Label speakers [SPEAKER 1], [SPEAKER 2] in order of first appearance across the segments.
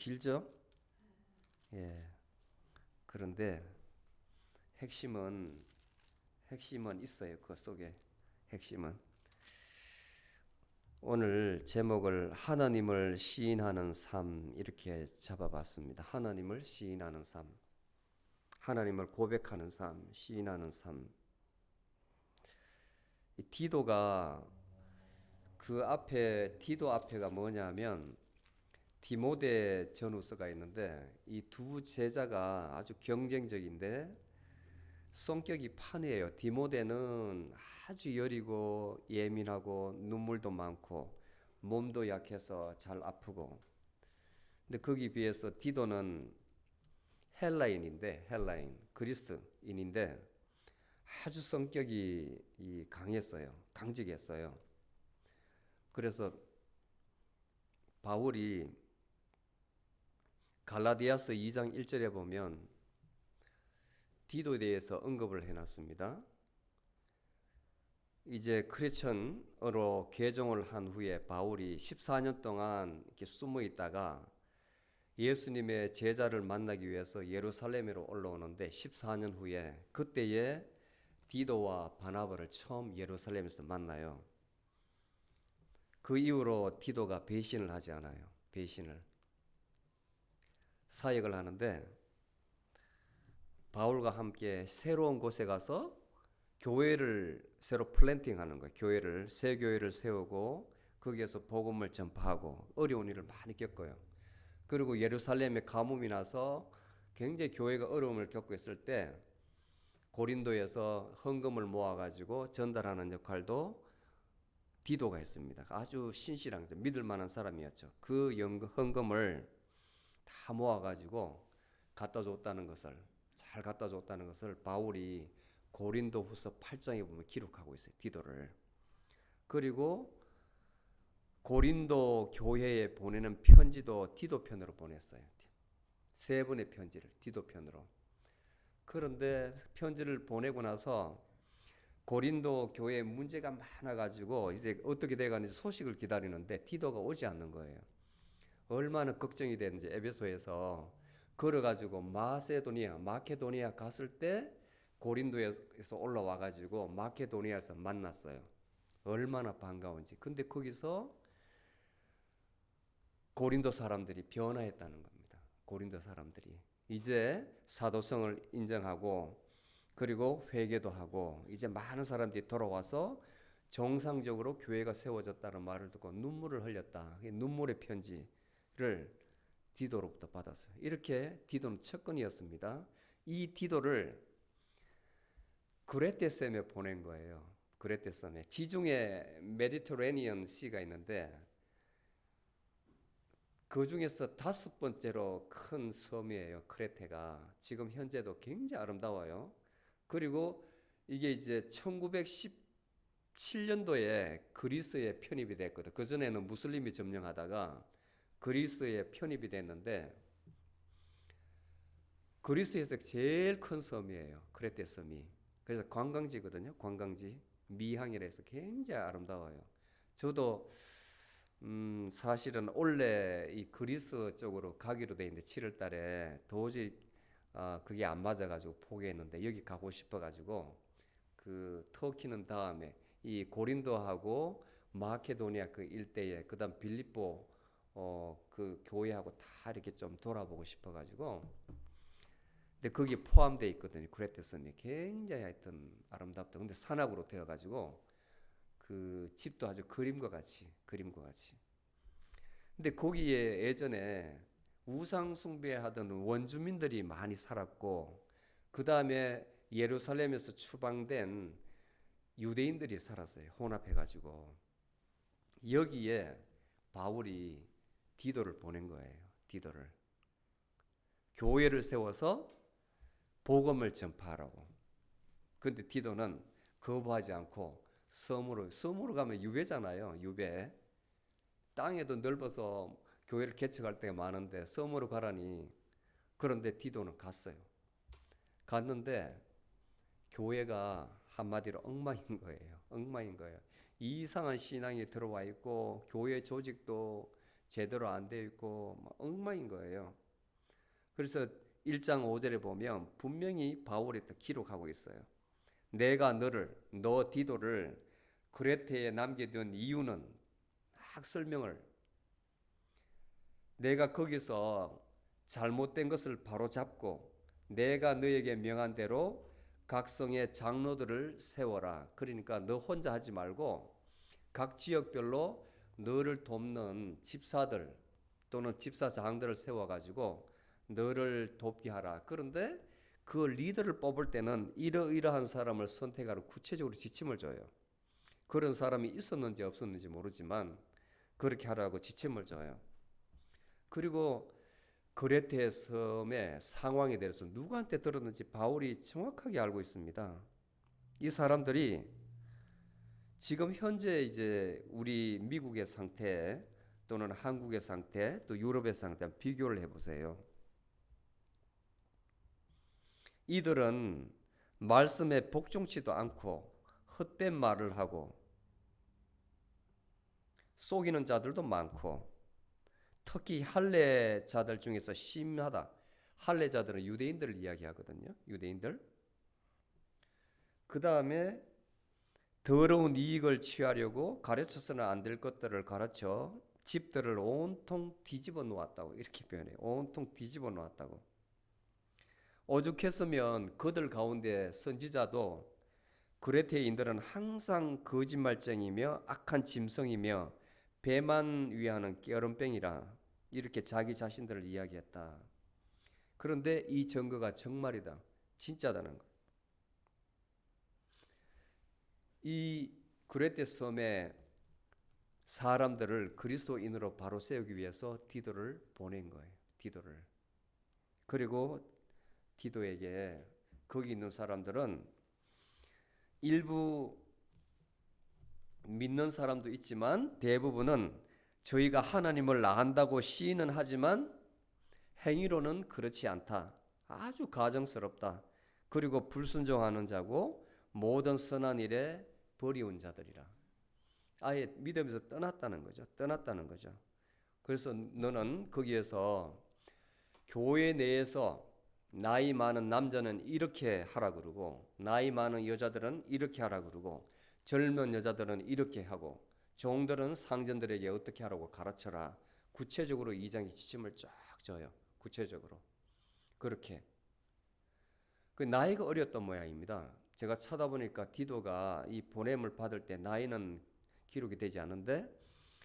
[SPEAKER 1] 길죠? 예. 그런데 핵심은 있어요. 그 속에 핵심은. 오늘 제목을 하나님을 시인하는 삶 이렇게 잡아봤습니다. 하나님을 시인하는 삶. 하나님을 고백하는 삶, 시인하는 삶. 이 디도가 그 앞에 디도 앞에가 뭐냐면 디모데 전후서가 있는데 이 두 제자가 아주 경쟁적인데 성격이 판이에요. 디모데는 아주 여리고 예민하고 눈물도 많고 몸도 약해서 잘 아프고, 근데 거기 비해서 디도는 헬라인 그리스인인데 아주 성격이 강했어요. 강직했어요. 그래서 바울이 갈라디아서 2장 1절에 보면 디도에 대해서 언급을 해놨습니다. 이제 크리스천으로 개종을 한 후에 바울이 14년 동안 이렇게 숨어 있다가 예수님의 제자를 만나기 위해서 예루살렘으로 올라오는데 14년 후에 그때에 디도와 바나바를 처음 예루살렘에서 만나요. 그 이후로 디도가 배신을 하지 않아요. 배신을. 사역을 하는데 바울과 함께 새로운 곳에 가서 교회를 새로 플랜팅하는 거예요. 새 교회를 세우고 거기에서 복음을 전파하고 어려운 일을 많이 겪어요. 그리고 예루살렘에 가뭄이 나서 굉장히 교회가 어려움을 겪고 있을 때 고린도에서 헌금을 모아가지고 전달하는 역할도 디도가 했습니다. 아주 신실한 믿을 만한 사람이었죠. 그 헌금을 다 모아가지고 잘 갖다 줬다는 것을 바울이 고린도후서 8장에 보면 기록하고 있어요. 디도를. 그리고 고린도 교회에 보내는 편지도 디도 편으로 보냈어요. 3번의 편지를 디도 편으로. 그런데 편지를 보내고 나서 고린도 교회에 문제가 많아가지고 이제 어떻게 돼가는지 소식을 기다리는데 디도가 오지 않는 거예요. 얼마나 걱정이 됐는지 에베소에서 걸어가지고 마케도니아 갔을 때 고린도에서 올라와가지고 마케도니아에서 만났어요. 얼마나 반가운지. 근데 거기서 고린도 사람들이 변화했다는 겁니다. 고린도 사람들이 이제 사도성을 인정하고 그리고 회개도 하고 이제 많은 사람들이 돌아와서 정상적으로 교회가 세워졌다는 말을 듣고 눈물을 흘렸다. 눈물의 편지를 디도로부터 받았어요. 이렇게 디도는 첫건이었습니다. 이 디도를 그레테섬에 보낸 거예요. 그레테섬에 지중해 메디터레니언 시가 있는데 그 중에서 5번째로 큰 섬이에요. 크레테가 지금 현재도 굉장히 아름다워요. 그리고 이게 이제 1917년도에 그리스에 편입이 됐거든. 그 전에는 무슬림이 점령하다가 그리스에 편입이 됐는데 그리스에서 제일 큰 섬이에요. 크레테 섬이. 그래서 관광지거든요. 관광지. 미항이라 해서 굉장히 아름다워요. 저도 사실은 원래 이 그리스 쪽으로 가기로 돼 있는데 7월 달에 도저히 그게 안 맞아가지고 포기했는데 여기 가고 싶어가지고 그 터키는 다음에 이 고린도하고 마케도니아 그 일대에 그다음 빌립보 그 교회하고 다 이렇게 좀 돌아보고 싶어가지고 근데 거기 포함되어 있거든요. 크레테 섬이 굉장히 하여튼 아름답다. 근데 산악으로 되어가지고 그 집도 아주 그림과 같이. 근데 거기에 예전에 우상 숭배하던 원주민들이 많이 살았고 그 다음에 예루살렘에서 추방된 유대인들이 살았어요. 혼합해가지고 여기에 바울이 디도를 보낸 거예요. 디도를 교회를 세워서 복음을 전파하라고. 근데 디도는 거부하지 않고 섬으로 가면 유배잖아요. 유배. 땅에도 넓어서 교회를 개척할 때가 많은데 섬으로 가라니. 그런데 디도는 갔어요. 갔는데 교회가 한마디로 엉망인 거예요. 이상한 신앙이 들어와 있고 교회 조직도 제대로 안 되어 있고 막 엉망인 거예요. 그래서 1장 5절에 보면 분명히 바울이 기록하고 있어요. 내가 너 디도를 그레테에 남겨둔 이유는 막 설명을, 내가 거기서 잘못된 것을 바로잡고 내가 너에게 명한 대로 각 성의 장로들을 세워라. 그러니까 너 혼자 하지 말고 각 지역별로 너를 돕는 집사들 또는 집사장들을 세워가지고 너를 돕게 하라. 그런데 그 리더를 뽑을 때는 이러이러한 사람을 선택하라. 구체적으로 지침을 줘요. 그런 사람이 있었는지 없었는지 모르지만 그렇게 하라고 지침을 줘요. 그리고 그레테 섬의 상황에 대해서 누구한테 들었는지 바울이 정확하게 알고 있습니다. 이 사람들이 지금 현재 이제 우리 미국의 상태 또는 한국의 상태 또 유럽의 상태 비교를 해보세요. 이들은 말씀에 복종치도 않고 헛된 말을 하고 속이는 자들도 많고, 특히 할례자들 중에서 심하다. 할례자들은 유대인들을 이야기하거든요. 유대인들. 그 다음에 더러운 이익을 취하려고 가르쳐서는 안 될 것들을 가르쳐 집들을 온통 뒤집어 놓았다고 이렇게 표현해요. 온통 뒤집어 놓았다고. 오죽했으면 그들 가운데 선지자도 그레테인들은 항상 거짓말쟁이며 악한 짐승이며 배만 위하는 깨어름뱅이라 이렇게 자기 자신들을 이야기했다. 그런데 이 증거가 정말이다. 진짜다는 것. 이 그레테 섬의 사람들을 그리스도인으로 바로 세우기 위해서 디도를 보낸 거예요. 디도를. 그리고 디도에게 거기 있는 사람들은 일부 믿는 사람도 있지만 대부분은 저희가 하나님을 나간다고 시인은 하지만 행위로는 그렇지 않다. 아주 가정스럽다. 그리고 불순종하는 자고 모든 선한 일에 버리운 자들이라. 아예 믿음에서 떠났다는 거죠. 떠났다는 거죠. 그래서 너는 거기에서 교회 내에서 나이 많은 남자는 이렇게 하라 그러고 나이 많은 여자들은 이렇게 하라 그러고 젊은 여자들은 이렇게 하고 종들은 상전들에게 어떻게 하라고 가르쳐라. 구체적으로 2장의 지침을 쫙 줘요. 구체적으로. 그렇게. 그 나이가 어렸던 모양입니다. 제가 찾아보니까 디도가 이 보냄을 받을 때 나이는 기록이 되지 않은데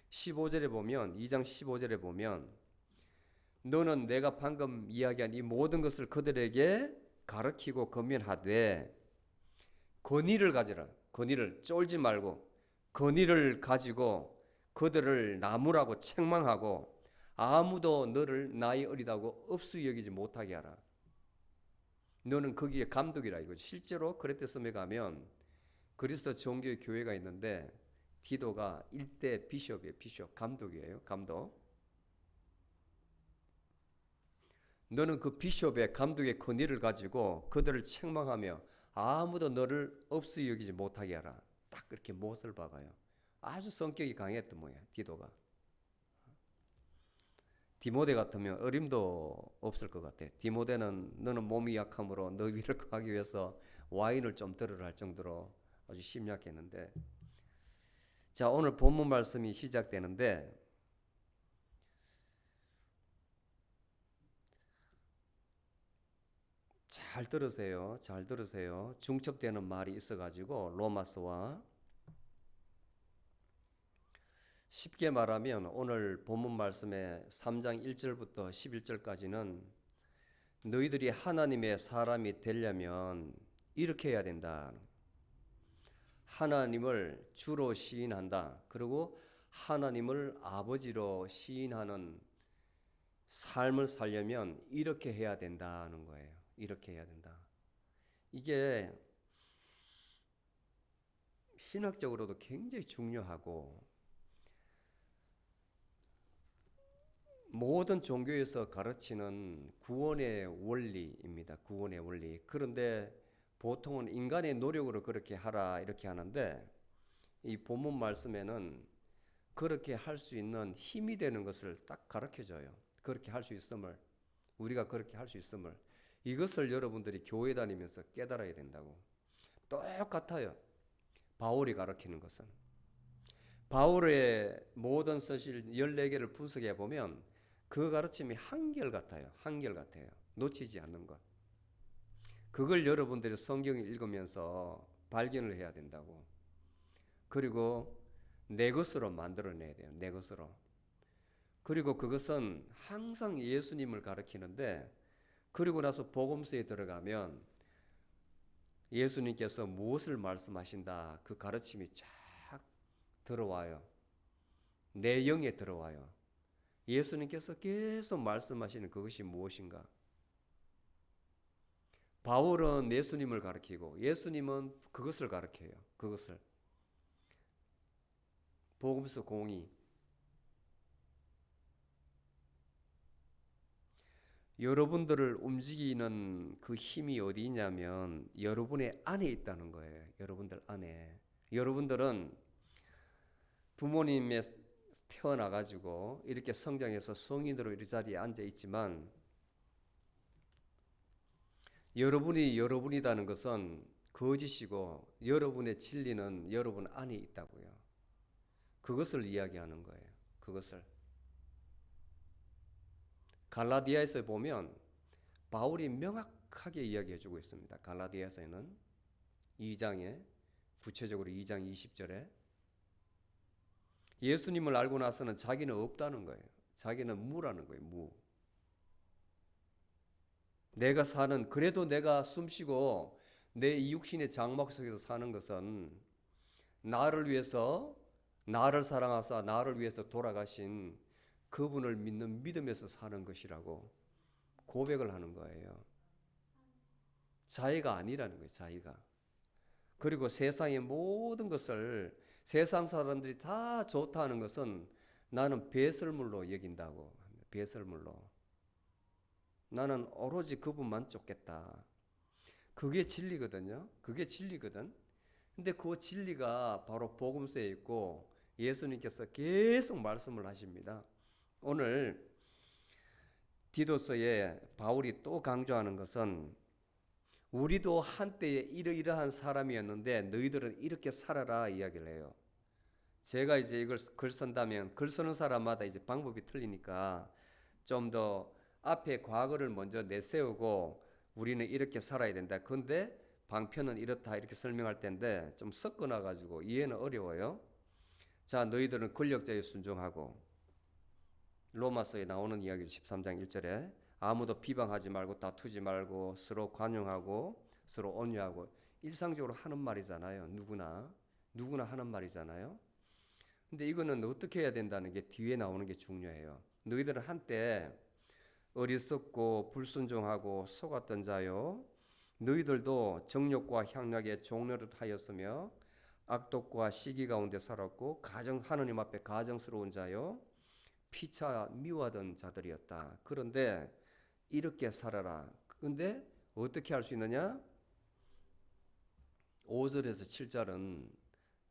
[SPEAKER 1] 15절에 보면 2장 15절에 보면 너는 내가 방금 이야기한 이 모든 것을 그들에게 가르치고 권면하되 권위를 가지라. 권위를 쫄지 말고 권위를 가지고 그들을 나무라고 책망하고 아무도 너를 나이 어리다고 업수 여기지 못하게 하라. 너는 거기에 감독이라 이거지. 실제로 그레테 섬에 가면 그리스도 정교의 교회가 있는데 디도가 일대 비숍이에요. 비숍 감독이에요. 감독. 너는 그 비숍의 감독의 권위를 가지고 그들을 책망하며 아무도 너를 업수 여기지 못하게 하라. 딱 그렇게 못을 박아요. 아주 성격이 강했던 모양 디도가. 디모데 같으면 어림도 없을 것 같아. 디모데는 너는 몸이 약함으로 너 위를 하기 위해서 와인을 좀 들으라 할 정도로 아주 심약했는데, 자 오늘 본문 말씀이 시작되는데 잘 들으세요. 잘 들으세요. 중첩되는 말이 있어가지고 로마서와 쉽게 말하면 오늘 본문 말씀의 3장 1절부터 11절까지는 너희들이 하나님의 사람이 되려면 이렇게 해야 된다. 하나님을 주로 시인한다. 그리고 하나님을 아버지로 시인하는 삶을 살려면 이렇게 해야 된다는 거예요. 이렇게 해야 된다. 이게 신학적으로도 굉장히 중요하고 모든 종교에서 가르치는 구원의 원리입니다. 구원의 원리. 그런데 보통은 인간의 노력으로 그렇게 하라 이렇게 하는데 이 본문 말씀에는 그렇게 할 수 있는 힘이 되는 것을 딱 가르쳐줘요. 그렇게 할 수 있음을, 우리가 그렇게 할 수 있음을, 이것을 여러분들이 교회 다니면서 깨달아야 된다고. 똑같아요. 바울이 가르치는 것은. 바울의 모든 서실 14개를 분석해 보면 그 가르침이 한결같아요. 한결같아요. 놓치지 않는 것. 그걸 여러분들이 성경을 읽으면서 발견을 해야 된다고. 그리고 내 것으로 만들어내야 돼요. 내 것으로. 그리고 그것은 항상 예수님을 가르치는데, 그리고 나서 복음서에 들어가면 예수님께서 무엇을 말씀하신다, 그 가르침이 쫙 들어와요. 내 영에 들어와요. 예수님께서 계속 말씀하시는 그것이 무엇인가? 바울은 예수님을 가르치고 예수님은 그것을 가르쳐요. 그것을. 복음서 공의. 여러분들을 움직이는 그 힘이 어디 있냐면 여러분의 안에 있다는 거예요. 여러분들 안에. 여러분들은 부모님의 태어나가지고 이렇게 성장해서 성인으로 이 자리에 앉아 있지만, 여러분이 여러분이라는 것은 거짓이고 여러분의 진리는 여러분 안에 있다고요. 그것을 이야기하는 거예요. 그것을. 갈라디아에서 보면 바울이 명확하게 이야기해주고 있습니다. 갈라디아에서는 2장에, 구체적으로 2장 20절에 예수님을 알고 나서는 자기는 없다는 거예요. 자기는 무라는 거예요. 무. 내가 사는, 그래도 내가 숨쉬고 내 이 육신의 장막 속에서 사는 것은 나를 위해서, 나를 사랑하사 나를 위해서 돌아가신 그분을 믿는 믿음에서 사는 것이라고 고백을 하는 거예요. 자기가 아니라는 거예요. 자기가. 그리고 세상의 모든 것을, 세상 사람들이 다 좋다는 것은 나는 배설물로 여긴다고. 배설물로. 나는 오로지 그분만 쫓겠다. 그게 진리거든요. 그게 진리거든. 근데 그 진리가 바로 복음서에 있고 예수님께서 계속 말씀을 하십니다. 오늘 디도서에 바울이 또 강조하는 것은 우리도 한때에 이러이러한 사람이었는데 너희들은 이렇게 살아라 이야기를 해요. 제가 이제 이걸 글 쓴다면 글 쓰는 사람마다 이제 방법이 틀리니까 좀 더 앞에 과거를 먼저 내세우고 우리는 이렇게 살아야 된다. 근데 방편은 이렇다 이렇게 설명할 텐데 좀 섞어놔 가지고 이해는 어려워요. 자, 너희들은 권력자에 순종하고, 로마서에 나오는 이야기 13장 1절에 아무도 비방하지 말고 다투지 말고 서로 관용하고 서로 온유하고, 일상적으로 하는 말이잖아요. 누구나 하는 말이잖아요. 근데 이거는 어떻게 해야 된다는 게 뒤에 나오는 게 중요해요. 너희들은 한때 어리석고 불순종하고 속았던 자요, 너희들도 정욕과 향락의 종노릇 하였으며 악독과 시기 가운데 살았고 하느님 앞에 가정스러운 자요 피차 미워하던 자들이었다. 그런데 이렇게 살아라. 근데 어떻게 할 수 있느냐? 5절에서 7절은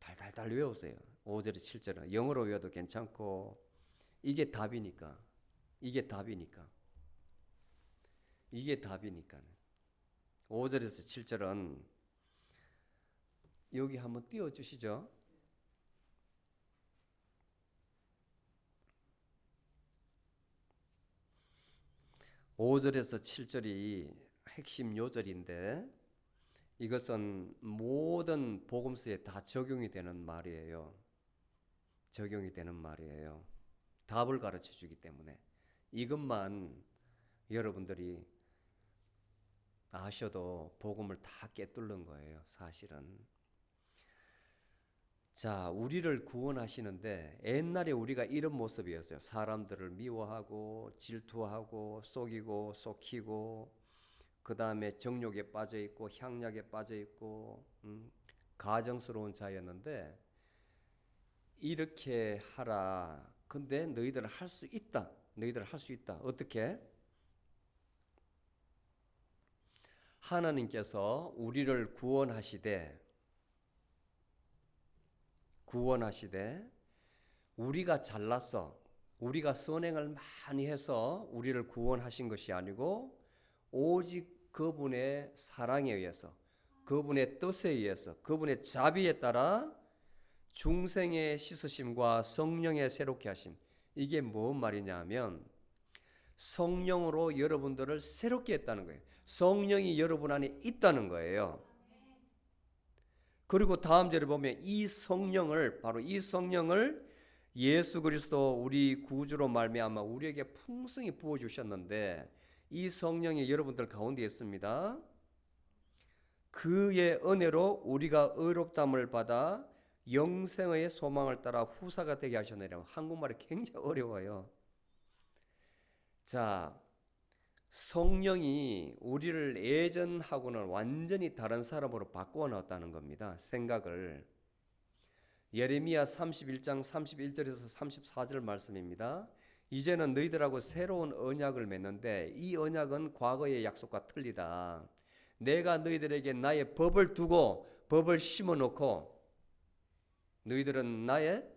[SPEAKER 1] 달달달 외우세요. 5절에 7절은 영어로 외워도 괜찮고, 이게 답이니까. 이게 답이니까. 5절에서 7절은 여기 한번 띄워주시죠. (5절에서) 7절이 핵심 요절인데 이것은 모든 복음서에 다 적용이 되는 말이에요. 적용이 되는 말이에요. 답을 가르쳐 주기 때문에 이것만 여러분들이 아셔도 복음을 다 꿰뚫는 거예요. 사실은. 자, 우리를 구원하시는데 옛날에 우리가 이런 모습이었어요. 사람들을 미워하고 질투하고 속이고 속이고, 그 다음에 정욕에 빠져있고 향락에 빠져있고 가정스러운 자였는데 이렇게 하라. 근데 너희들은 할 수 있다. 너희들은 할 수 있다. 어떻게? 하나님께서 우리를 구원하시되 우리가 잘났어, 우리가 선행을 많이 해서 우리를 구원하신 것이 아니고 오직 그분의 사랑에 의해서, 그분의 뜻에 의해서, 그분의 자비에 따라 중생의 씻으심과 성령의 새롭게 하심. 이게 뭔 말이냐 하면 성령으로 여러분들을 새롭게 했다는 거예요. 성령이 여러분 안에 있다는 거예요. 그리고 다음 절에 보면 이 성령을, 바로 이 성령을 예수 그리스도 우리 구주로 말미암아 우리에게 풍성히 부어 주셨는데, 이 성령이 여러분들 가운데 있습니다. 그의 은혜로 우리가 의롭다함을 받아 영생의 소망을 따라 후사가 되게 하셨느니라. 한국말이 굉장히 어려워요. 자, 성령이 우리를 예전하고는 완전히 다른 사람으로 바꾸어 놨다는 겁니다. 생각을. 예레미야 31장 31절에서 34절 말씀입니다. 이제는 너희들하고 새로운 언약을 맺는데 이 언약은 과거의 약속과 틀리다. 내가 너희들에게 나의 법을 두고 법을 심어놓고 너희들은 나의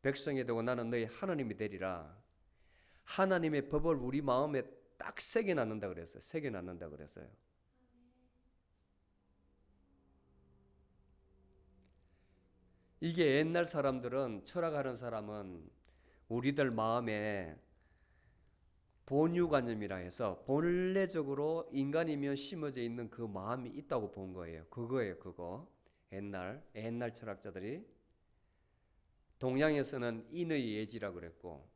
[SPEAKER 1] 백성이 되고 나는 너희 하나님이 되리라. 하나님의 법을 우리 마음에 딱 새겨놨는다 그랬어요. 새겨놨는다 그랬어요. 이게 옛날 사람들은, 철학하는 사람은 우리들 마음에 본유관념이라 해서 본래적으로 인간이면 심어져 있는 그 마음이 있다고 본 거예요. 그거예요, 그거. 옛날 철학자들이. 동양에서는 인의 예지라고 그랬고,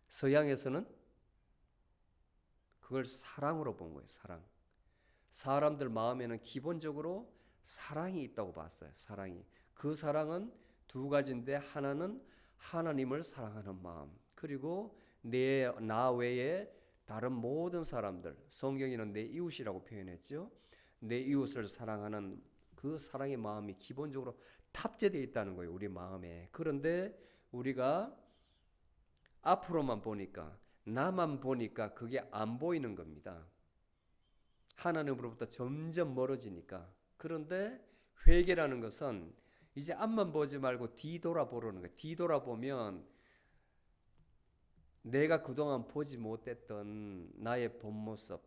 [SPEAKER 1] 서양에서는 그걸 사랑으로 본 거예요. 사랑. 사람들 마음에는 기본적으로 사랑이 있다고 봤어요. 사랑이. 그 사랑은 두 가지인데, 하나는 하나님을 사랑하는 마음, 그리고 나 외에 다른 모든 사람들, 성경에는 내 이웃이라고 표현했죠. 내 이웃을 사랑하는 그 사랑의 마음이 기본적으로 탑재되어 있다는 거예요, 우리 마음에. 그런데 우리가 앞으로만 보니까, 나만 보니까 그게 안 보이는 겁니다. 하나님으로부터 점점 멀어지니까. 그런데 회개라는 것은 이제 앞만 보지 말고 뒤돌아보라는 거예요. 뒤돌아보면 내가 그동안 보지 못했던 나의 본 모습,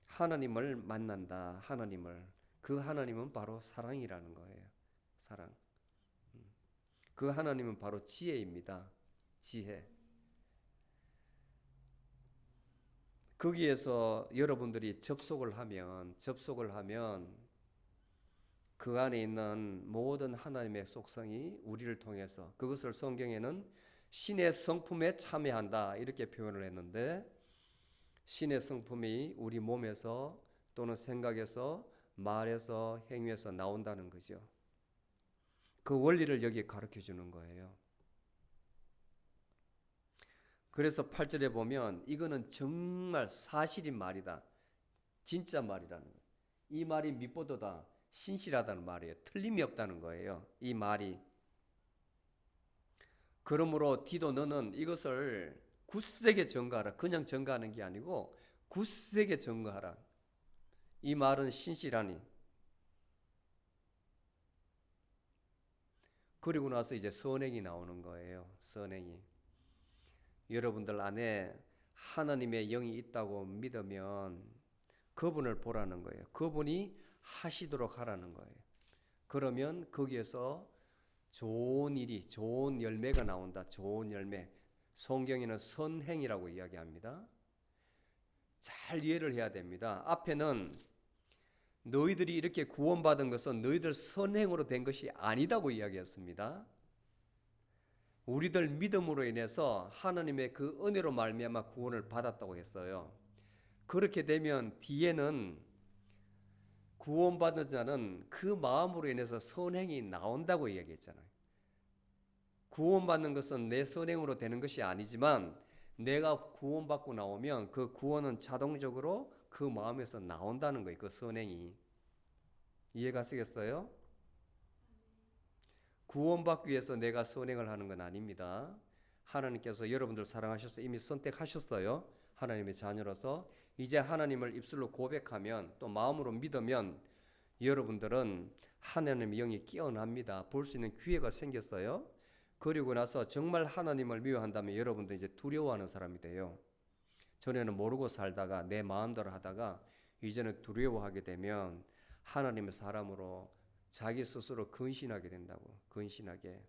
[SPEAKER 1] 하나님을 만난다. 하나님을. 그 하나님은 바로 사랑이라는 거예요. 사랑. 그 하나님은 바로 지혜입니다. 지혜. 거기에서 여러분들이 접속을 하면 그 안에 있는 모든 하나님의 속성이 우리를 통해서, 그것을 성경에는 신의 성품에 참여한다 이렇게 표현을 했는데, 신의 성품이 우리 몸에서 또는 생각에서, 말에서, 행위에서 나온다는 거죠. 그 원리를 여기 가르쳐 주는 거예요. 그래서 8절에 보면 이거는 정말 사실인 말이다, 진짜 말이라는 거예요. 이 말이 미보도다, 신실하다는 말이에요. 틀림이 없다는 거예요, 이 말이. 그러므로 디도 너는 이것을 굳세게 증거하라. 그냥 증거하는 게 아니고 굳세게 증거하라. 이 말은 신실하니. 그리고 나서 이제 선행이 나오는 거예요. 선행이. 여러분들 안에 하나님의 영이 있다고 믿으면 그분을 보라는 거예요. 그분이 하시도록 하라는 거예요. 그러면 거기에서 좋은 일이, 좋은 열매가 나온다. 좋은 열매. 성경에는 선행이라고 이야기합니다. 잘 이해를 해야 됩니다. 앞에는 너희들이 이렇게 구원받은 것은 너희들 선행으로 된 것이 아니다고 이야기했습니다. 우리들 믿음으로 인해서 하나님의 그 은혜로 말미암아 구원을 받았다고 했어요. 그렇게 되면 뒤에는 구원받은 자는 그 마음으로 인해서 선행이 나온다고 이야기했잖아요. 구원받는 것은 내 선행으로 되는 것이 아니지만 내가 구원받고 나오면 그 구원은 자동적으로 그 마음에서 나온다는 거예요. 그 선행이. 이해가시겠어요? 구원받기 위해서 내가 선행을 하는 건 아닙니다. 하나님께서 여러분들 사랑하셔서 이미 선택하셨어요. 하나님의 자녀로서. 이제 하나님을 입술로 고백하면, 또 마음으로 믿으면 여러분들은 하나님의 영이 깨어납니다. 볼 수 있는 기회가 생겼어요. 그리고 나서 정말 하나님을 미워한다면 여러분도 이제 두려워하는 사람이 돼요. 전에는 모르고 살다가 내 마음대로 하다가 이제는 두려워하게 되면 하나님의 사람으로 자기 스스로 근신하게 된다고. 근신하게.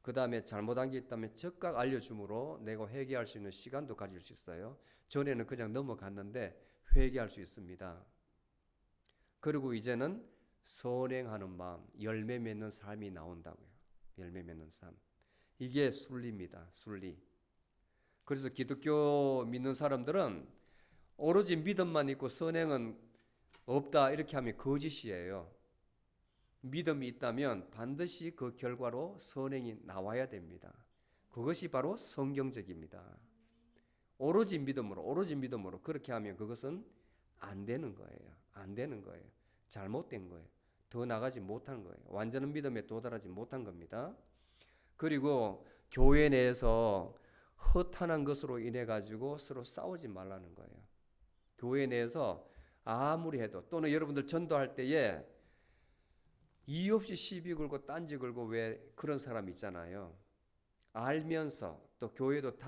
[SPEAKER 1] 그 다음에 잘못한 게 있다면 즉각 알려줌으로 내가 회개할 수 있는 시간도 가질 수 있어요. 전에는 그냥 넘어갔는데 회개할 수 있습니다. 그리고 이제는 선행하는 마음, 열매 맺는 삶이 나온다고요. 열매 맺는 삶. 이게 순리입니다. 순리. 그래서 기독교 믿는 사람들은 오로지 믿음만 있고 선행은 없다 이렇게 하면 거짓이에요. 믿음이 있다면 반드시 그 결과로 선행이 나와야 됩니다. 그것이 바로 성경적입니다. 오로지 믿음으로 그렇게 하면 그것은 안 되는 거예요. 안 되는 거예요. 잘못된 거예요. 더 나가지 못한 거예요. 완전한 믿음에 도달하지 못한 겁니다. 그리고 교회 내에서 허탄한 것으로 인해 가지고 서로 싸우지 말라는 거예요. 교회 내에서 아무리 해도 또는 여러분들 전도할 때에 이유 없이 시비 걸고 딴지 걸고 왜 그런 사람 있잖아요. 알면서 또 교회도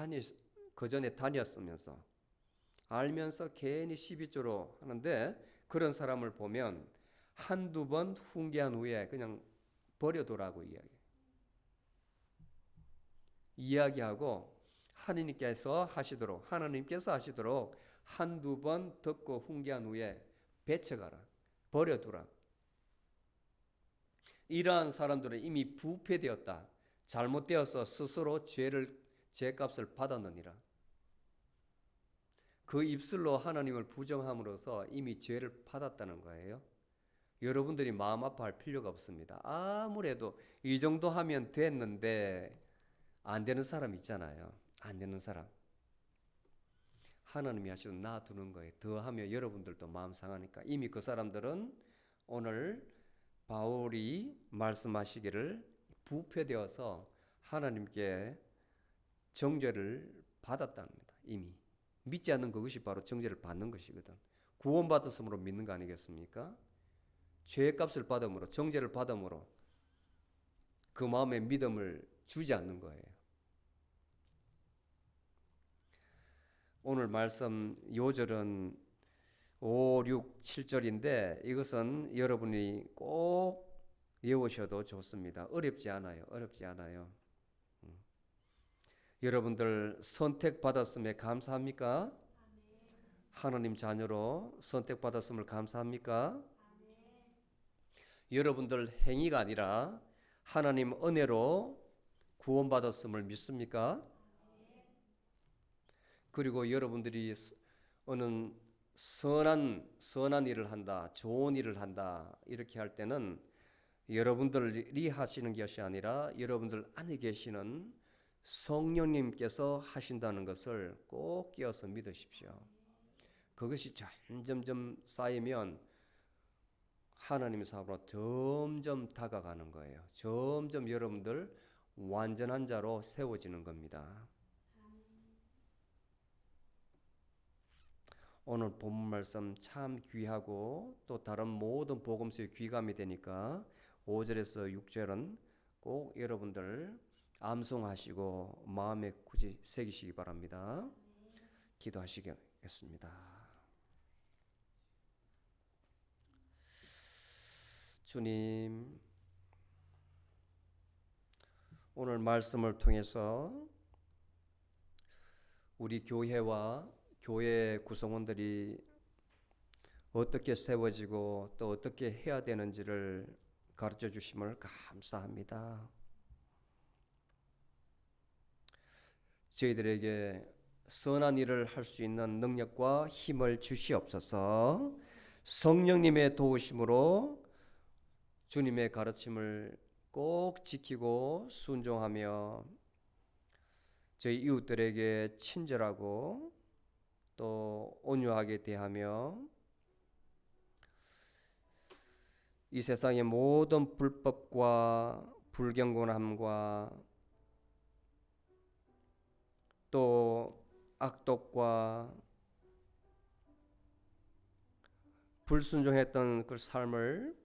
[SPEAKER 1] 그전에 다녔으면서 알면서 괜히 시비조로 하는데 그런 사람을 보면 한두 번 훈계한 후에 그냥 버려두라고 이야기하고 하나님께서 하시도록 한두 번 듣고 훈계한 후에 배척하라. 버려두라. 이러한 사람들은 이미 부패되었다. 잘못되어서 스스로 죄값을 받았느니라. 그 입술로 하나님을 부정함으로써 이미 죄를 받았다는 거예요. 여러분들이 마음 아파할 필요가 없습니다. 아무래도 이 정도 하면 됐는데 안 되는 사람 있잖아요. 안 되는 사람. 하나님이 하시도 놔두는 거예요. 더 하면 여러분들도 마음 상하니까. 이미 그 사람들은 오늘 바울이 말씀하시기를 부패되어서 하나님께 정죄를 받았답니다. 이미. 믿지 않는 그것이 바로 정죄를 받는 것이거든. 구원받았으므로 믿는 거 아니겠습니까? 죄값을 받음으로, 정죄를 받음으로 그 마음에 믿음을 주지 않는 거예요. 오늘 말씀 요절은 5, 6, 7절인데 이것은 여러분이 꼭 외우셔도 좋습니다. 어렵지 않아요. 여러분들 선택받았음에 감사합니까? 하나님 자녀로 선택받았음을 감사합니까? 여러분들 행위가 아니라 하나님 은혜로 구원받았음을 믿습니까? 그리고 여러분들이 어느 선한 일을 한다, 좋은 일을 한다 이렇게 할 때는 여러분들이 하시는 것이 아니라 여러분들 안에 계시는 성령님께서 하신다는 것을 꼭 끼워서 믿으십시오. 그것이 점점 쌓이면 하나님의 사업으로 점점 다가가는 거예요. 점점 여러분들 완전한 자로 세워지는 겁니다. 오늘 본문 말씀 참 귀하고 또 다른 모든 복음서에 귀감이 되니까 5절에서 6절은 꼭 여러분들 암송하시고 마음에 굳이 새기시기 바랍니다. 기도하시겠습니다. 주님, 오늘 말씀을 통해서 우리 교회와 교회 구성원들이 어떻게 세워지고 또 어떻게 해야 되는지를 가르쳐 주심을 감사합니다. 저희들에게 선한 일을 할 수 있는 능력과 힘을 주시옵소서. 성령님의 도우심으로 주님의 가르침을 꼭 지키고 순종하며 저희 이웃들에게 친절하고 또 온유하게 대하며 이 세상의 모든 불법과 불경건함과 또 악독과 불순종했던 그 삶을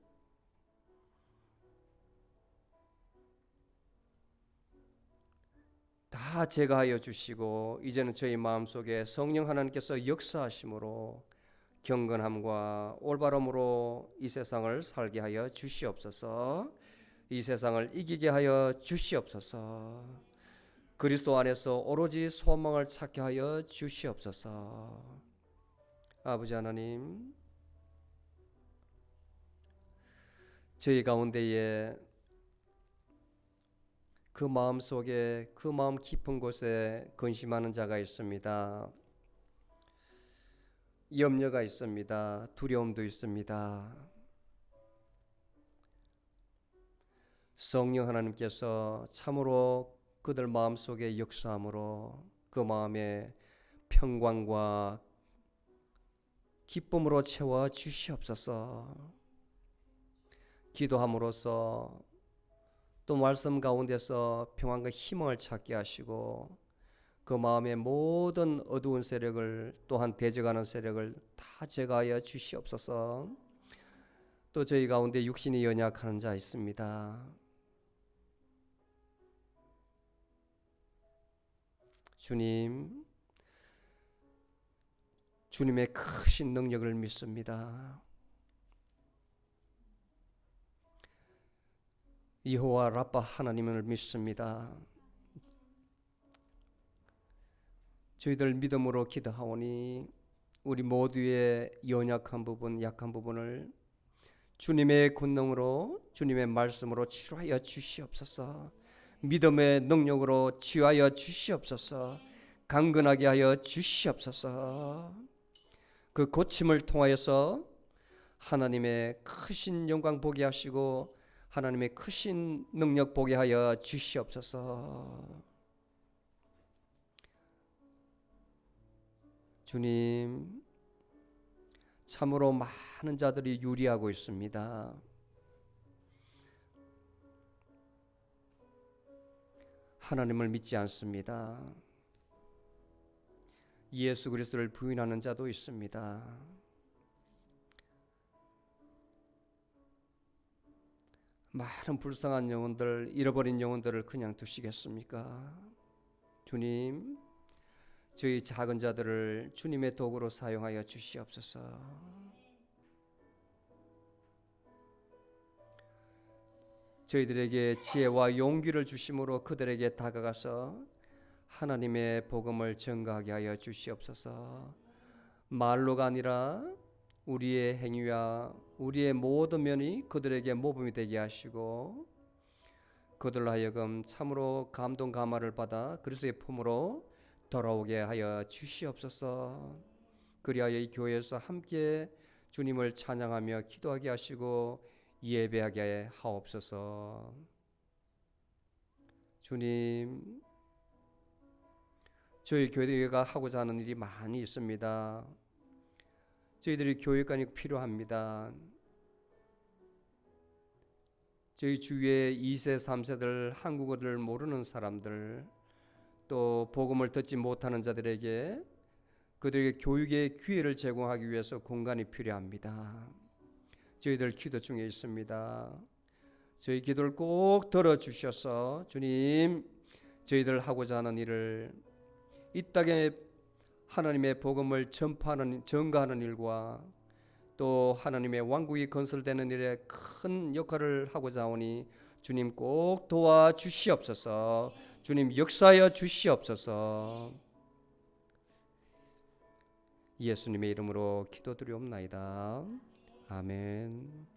[SPEAKER 1] 다 제거하여 주시고 이제는 저희 마음속에 성령 하나님께서 역사하심으로 경건함과 올바름으로 이 세상을 살게 하여 주시옵소서. 이 세상을 이기게 하여 주시옵소서. 그리스도 안에서 오로지 소망을 찾게 하여 주시옵소서. 아버지 하나님, 저희 가운데에 그 마음 속에 그 마음 깊은 곳에 근심하는 자가 있습니다. 염려가 있습니다. 두려움도 있습니다. 성령 하나님께서 참으로 그들 마음속에 역사함으로 그 마음에 평강과 기쁨으로 채워 주시옵소서. 기도함으로써 또 말씀 가운데서 평안과 희망을 찾게 하시고 그 마음의 모든 어두운 세력을 또한 대적하는 세력을 다 제거하여 주시옵소서. 또 저희 가운데 육신이 연약한 자 있습니다. 주님, 주님의 크신 능력을 믿습니다. 여호와 라파 하나님을 믿습니다. 저희들 믿음으로 기도하오니 우리 모두의 연약한 부분, 약한 부분을 주님의 권능으로, 주님의 말씀으로 치유하여 주시옵소서. 믿음의 능력으로 치유하여 주시옵소서. 강건하게 하여 주시옵소서. 그 고침을 통하여서 하나님의 크신 영광 보게 하시고 하나님의 크신 능력 보게 하여 주시옵소서. 주님, 참으로 많은 자들이 유리하고 있습니다. 하나님을 믿지 않습니다. 예수 그리스도를 부인하는 자도 있습니다. 많은 불쌍한 영혼들, 잃어버린 영혼들을 그냥 두시겠습니까? 주님, 저희 작은 자들을 주님의 도구로 사용하여 주시옵소서. 저희들에게 지혜와 용기를 주심으로 그들에게 다가가서 하나님의 복음을 전가하게 하여 주시옵소서. 말로가 아니라 우리의 행위와 우리의 모든 면이 그들에게 모범이 되게 하시고 그들로 하여금 참으로 감동 감화를 받아 그리스도의 품으로 돌아오게 하여 주시옵소서. 그리하여 이 교회에서 함께 주님을 찬양하며 기도하게 하시고 예배하게 하옵소서. 주님, 저희 교회가 하고자 하는 일이 많이 있습니다. 저희들이 교육관이 필요합니다. 저희 주위에 2세, 3세들 한국어를 모르는 사람들 또 복음을 듣지 못하는 자들에게 그들에게 교육의 기회를 제공하기 위해서 공간이 필요합니다. 저희들 기도 중에 있습니다. 저희 기도를 꼭 들어주셔서 주님, 저희들 하고자 하는 일을 이 땅에 하나님의 복음을 전가하는 일과 또 하나님의 왕국이 건설되는 일에 큰 역할을 하고자 하오니 주님 꼭 도와주시옵소서. 주님 역사하여 주시옵소서. 예수님의 이름으로 기도드리옵나이다. 아멘.